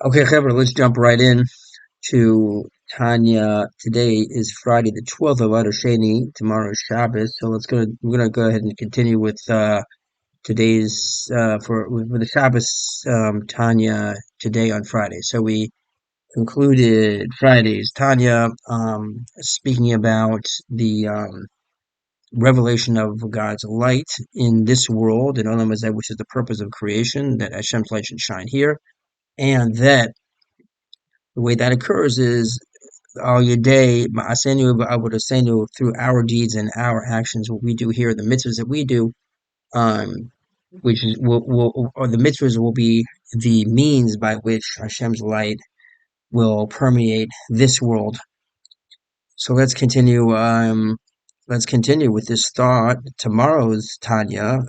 Okay, Heather, let's jump right in to Tanya. Today is Friday, the 12th of Adar Sheni. Tomorrow is Shabbos, so we're gonna go ahead and continue with today's with the Shabbos Tanya today on Friday. So we concluded Friday's Tanya speaking about the revelation of God's light in this world, and Olam Hazeh, which is the purpose of creation, that Hashem's light should shine here, and that the way that occurs is all your day, ma'asenu v'avodosenu, through our deeds and our actions, what we do here, the mitzvahs that we do, um, which is or the mitzvahs will be the means by which Hashem's light will permeate this world. So let's continue with this thought. Tomorrow's Tanya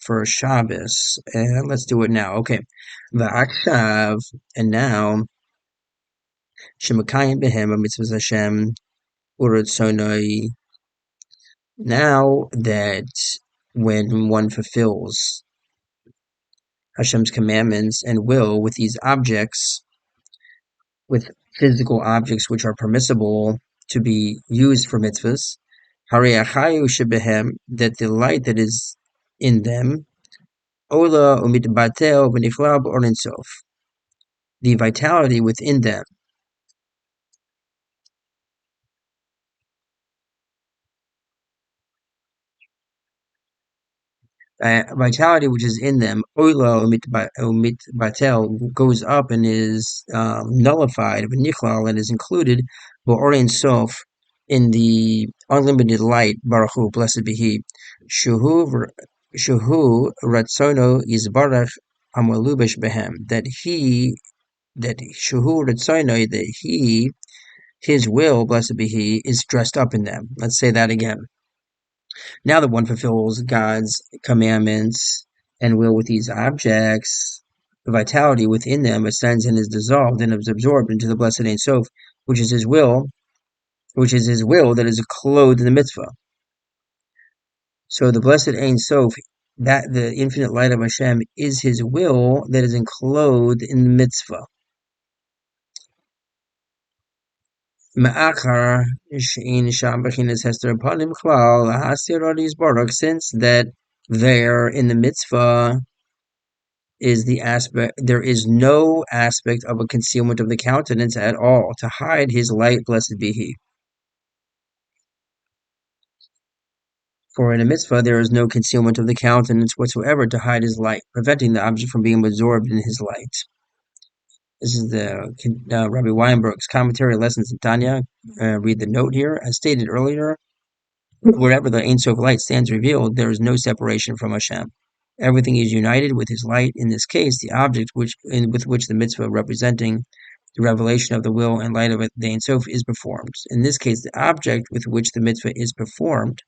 for Shabbos, and let's do it now. Okay, va'akshav, and now shemakayim behem mitzvahs Hashem urotzonoi. Now that when one fulfills Hashem's commandments and will with these objects, with physical objects which are permissible to be used for mitzvahs, harei achayu shebehem, that the light that is in them, ola umitbatel v'nichlal b'or ein sof, the vitality within them, vitality which is in them, oila umit batel, goes up and is nullified, v'nichlal, and is included, b'or ein sof, in the unlimited light, Baruch Hu, blessed be He, shuhu ratzono yizbarach amalubesh behem, that shuhu ratzono, that He, His will, blessed be He, is dressed up in them. Let's say that again. Now that one fulfills God's commandments and will with these objects, the vitality within them ascends and is dissolved and is absorbed into the blessed Ein Sof, which is His will, that is clothed in the mitzvah. So the blessed Ein Sof, that the infinite light of Hashem, is His will that is enclosed in the mitzvah. Ma'achar she'in sham b'chinas hester panim klal hasir adis barak, since that there in the mitzvah is the aspect, there is no aspect of a concealment of the countenance at all to hide His light, blessed be He. For in a mitzvah there is no concealment of the countenance whatsoever to hide His light, preventing the object from being absorbed in His light. This is the Rabbi Weinberg's commentary, Lessons in Tanya. Read the note here. As stated earlier, wherever the Ein Sof light stands revealed, there is no separation from Hashem. Everything is united with His light. In this case, the object with which the mitzvah representing the revelation of the will and light of the Ein Sof is performed. In this case, the object with which the mitzvah is performed,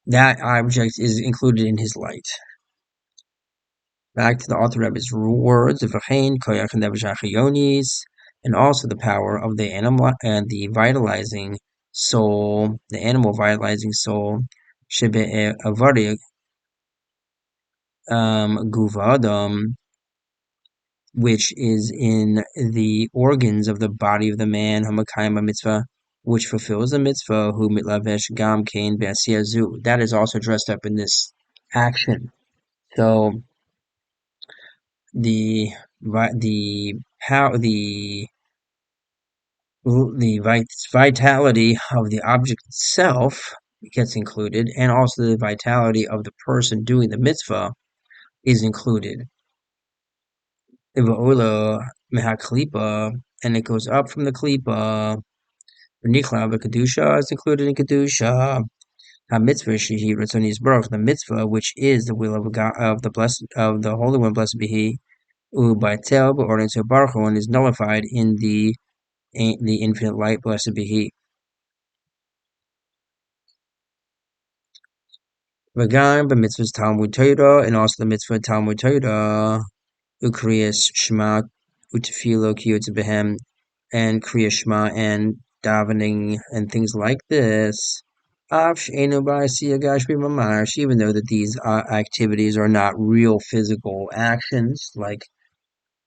that object is included in His light. Back to the author of his words, and also the power of the animal and the vitalizing soul, the animal vitalizing soul, guvadam, which is in the organs of the body of the man, hamakayim mitzvah, which fulfills the mitzvah, hu mitlavesh gam kain b'asiyazu, that is also dressed up in this action. So the how the vitality of the object itself gets included, and also the vitality of the person doing the mitzvah is included. Iva'ula mehaklipa, and it goes up from the klipa. V'nichla v'kedusha is included in kedusha. Ha-mitzvah shehi ratzon yisbarach, the mitzvah which is the will of God, of the blessed, of the Holy One, blessed be He. U'baitel b'or ein sof baruch hu, and is nullified in the infinite light, blessed be He. V'gam b'mitzvahs Talmud Torah, and also the mitzvah Talmud Torah. U'kriyas Shema u'tefilo kiyutz behem, and Kriya Shema and davening and things like this. Even though that these activities are not real physical actions, like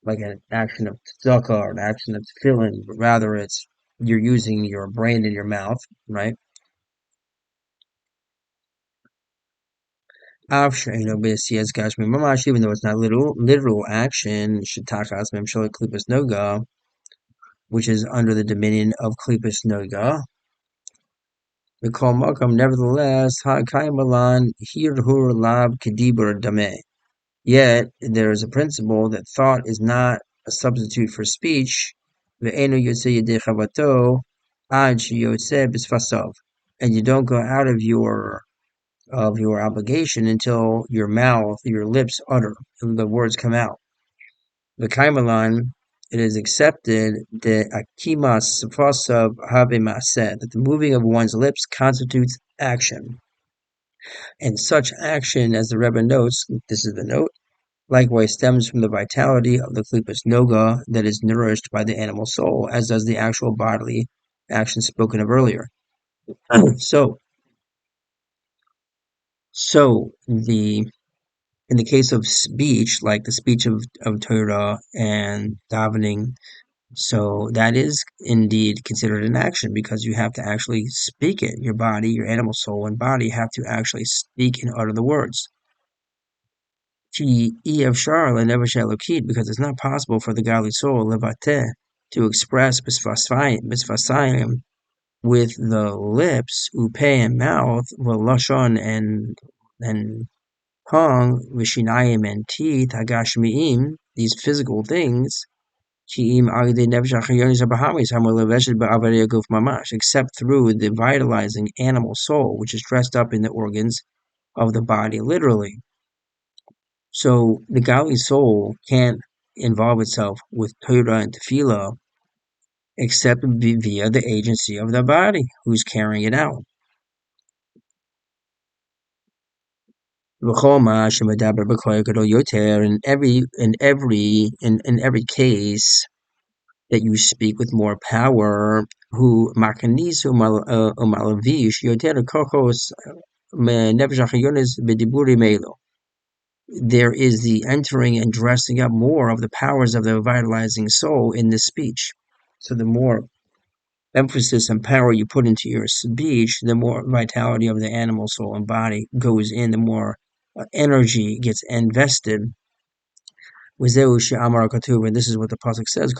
an action of tzedakah or an action of tefillin, but rather it's you're using your brain and your mouth, right? Even though it's not literal action, shetakas memshala klipas noga, which is under the dominion of klipas noga. We call makam nevertheless ha'kaimalan hirhur lab kedibur dameh. Yet there is a principle that thought is not a substitute for speech. Ve'enu yotze yedei chavato ad sheyotze b'sfasav. And you don't go out of your obligation until your mouth, your lips utter, and the words come out. The Kaimalan, it is accepted that akimas fasav have maseh, that the moving of one's lips constitutes action. And such action, as the Rebbe notes, this is the note, likewise stems from the vitality of the klipas noga that is nourished by the animal soul, as does the actual bodily action spoken of earlier. So, so the in the case of speech, like the speech of Torah and davening, so that is indeed considered an action because you have to actually speak it. Your body, your animal soul and body have to actually speak and utter the words. Because it's not possible for the godly soul levateh to express bisfasayim with the lips, upe and mouth, lashon and tongue, vishinayim and teeth, hagashmiim, these physical things, except through the vitalizing animal soul, which is dressed up in the organs of the body, literally. So the godly soul can't involve itself with Torah and Tefillah except via the agency of the body, who's carrying it out. In every case that you speak with more power, who makanis umalavish yoter kokos nefesh achayonis bediburi melo. There is the entering and dressing up more of the powers of the vitalizing soul in this speech. So the more emphasis and power you put into your speech, the more vitality of the animal soul and body goes in, the more energy gets invested. And this is what the pasuk says: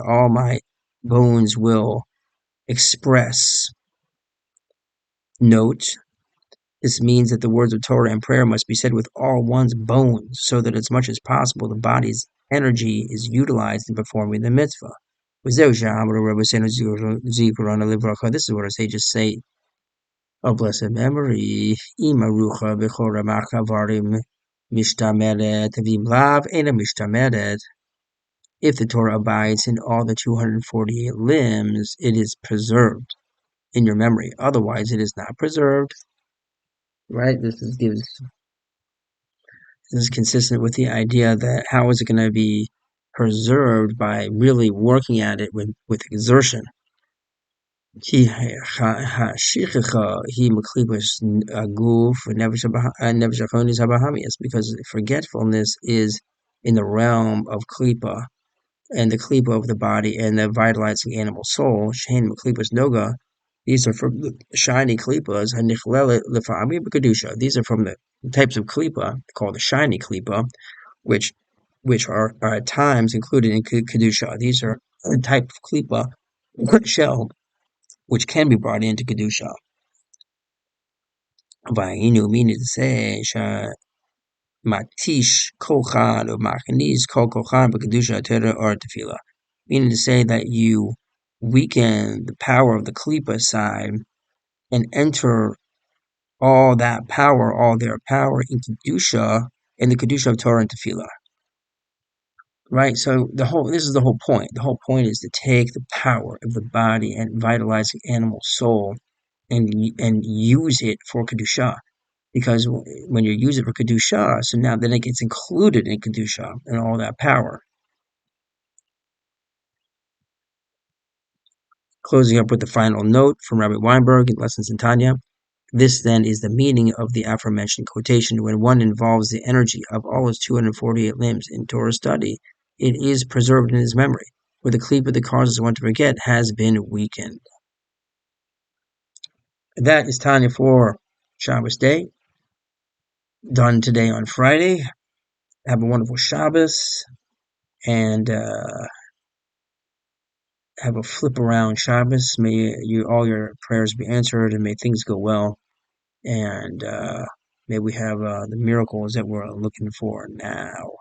all my bones will express. Note, this means that the words of Torah and prayer must be said with all one's bones, so that as much as possible the body's energy is utilized in performing the mitzvah. This is what our sages say of blessed memory. If the Torah abides in all the 248 limbs, it is preserved in your memory. Otherwise, it is not preserved. Right? This is consistent with the idea that how is it going to be preserved by really working at it with exertion? Because forgetfulness is in the realm of klipa, and the klipa of the body and the vitalizing animal soul. Shein klipas noga. These are from the shiny klipas. These are from the types of klipa called the shiny klipa, which are at times included in kedusha. These are a type of klipa shell which can be brought into kedusha. Meaning to say, matish kochan or machanis kol kochan b'kedusha Torah or tefillah. Meaning to say that you weaken the power of the klipa side and enter all their power in kedusha, in the kedusha of Torah and tefillah. Right, so this is the whole point. The whole point is to take the power of the body and vitalizing animal soul and use it for kedusha, because when you use it for kedusha, so now then it gets included in kedusha and all that power. Closing up with the final note from Rabbi Weinberg in Lessons in Tanya. This, then, is the meaning of the aforementioned quotation. When one involves the energy of all his 248 limbs in Torah study, it is preserved in his memory, where the cleave that causes one to forget has been weakened. That is Tanya for Shabbos day, done today on Friday. Have a wonderful Shabbos, and have a flip around Shabbos. May all your prayers be answered, and may things go well. And may we have the miracles that we're looking for now.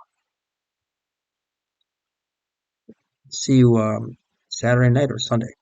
See you Saturday night or Sunday.